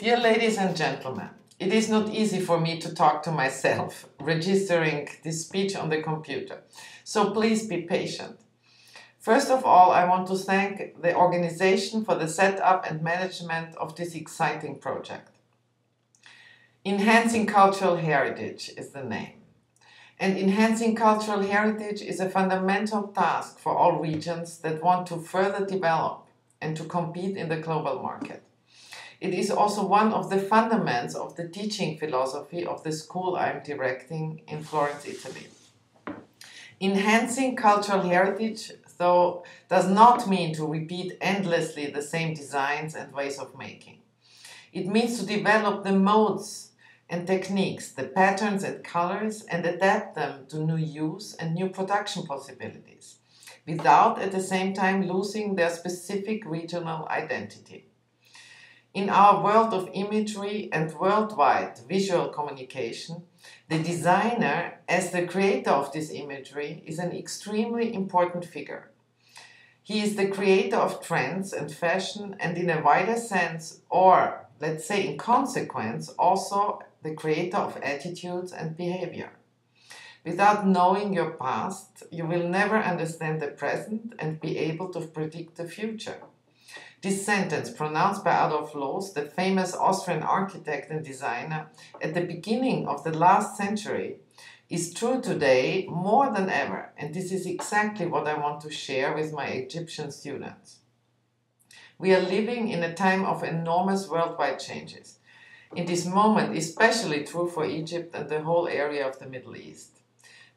Dear ladies and gentlemen, it is not easy for me to talk to myself, registering this speech on the computer, so please be patient. First of all, I want to thank the organization for the setup and management of this exciting project. Enhancing Cultural Heritage is the name. And enhancing cultural heritage is a fundamental task for all regions that want to further develop and to compete in the global market. It is also one of the fundaments of the teaching philosophy of the school I am directing in Florence, Italy. Enhancing cultural heritage, though, does not mean to repeat endlessly the same designs and ways of making. It means to develop the modes and techniques, the patterns and colors, and adapt them to new use and new production possibilities, without at the same time losing their specific regional identity. In our world of imagery and worldwide visual communication, the designer, as the creator of this imagery, is an extremely important figure. He is the creator of trends and fashion, and in a wider sense, or let's say in consequence, also the creator of attitudes and behavior. Without knowing your past, you will never understand the present and be able to predict the future. This sentence, pronounced by Adolf Loos, the famous Austrian architect and designer, at the beginning of the last century, is true today more than ever, and this is exactly what I want to share with my Egyptian students. We are living in a time of enormous worldwide changes. In this moment, especially true for Egypt and the whole area of the Middle East.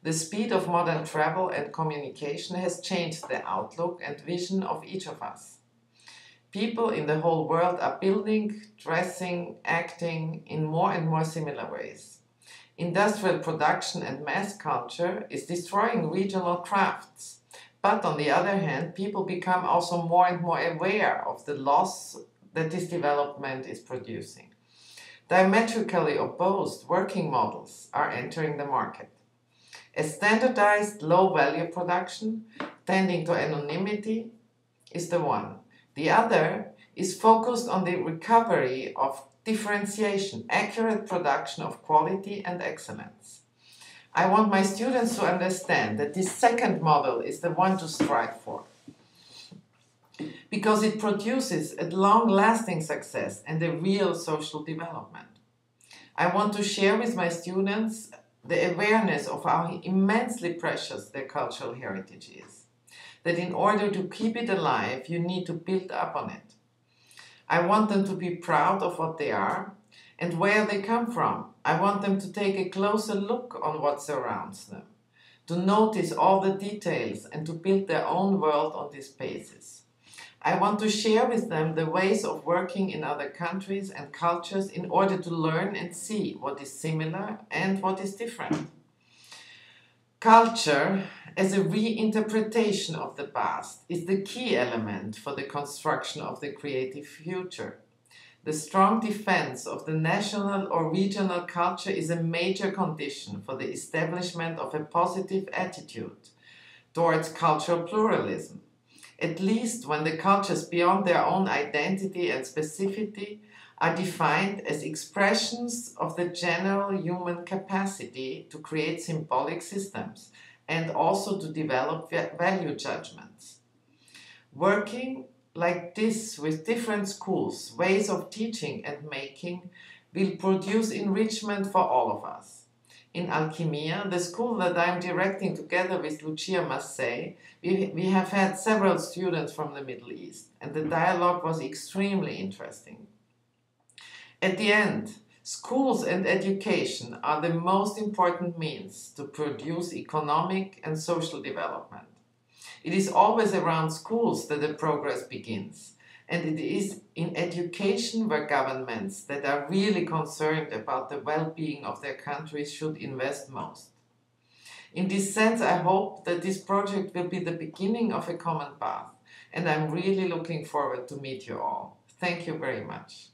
The speed of modern travel and communication has changed the outlook and vision of each of us. People in the whole world are building, dressing, acting in more and more similar ways. Industrial production and mass culture is destroying regional crafts. But on the other hand, people become also more and more aware of the loss that this development is producing. Diametrically opposed working models are entering the market. A standardized low-value production, tending to anonymity, is the one. The other is focused on the recovery of differentiation, accurate production of quality and excellence. I want my students to understand that this second model is the one to strive for, because it produces a long-lasting success and a real social development. I want to share with my students the awareness of how immensely precious their cultural heritage is, that in order to keep it alive, you need to build up on it. I want them to be proud of what they are and where they come from. I want them to take a closer look on what surrounds them, to notice all the details and to build their own world on this basis. I want to share with them the ways of working in other countries and cultures in order to learn and see what is similar and what is different. Culture, as a reinterpretation of the past, is the key element for the construction of the creative future. The strong defense of the national or regional culture is a major condition for the establishment of a positive attitude towards cultural pluralism, at least when the cultures beyond their own identity and specificity are defined as expressions of the general human capacity to create symbolic systems and also to develop value judgments. Working like this with different schools, ways of teaching and making will produce enrichment for all of us. In Alchimia, the school that I am directing together with Lucia Massey, we have had several students from the Middle East, and the dialogue was extremely interesting. At the end, schools and education are the most important means to produce economic and social development. It is always around schools that the progress begins, and it is in education where governments that are really concerned about the well-being of their countries should invest most. In this sense, I hope that this project will be the beginning of a common path, and I'm really looking forward to meet you all. Thank you very much.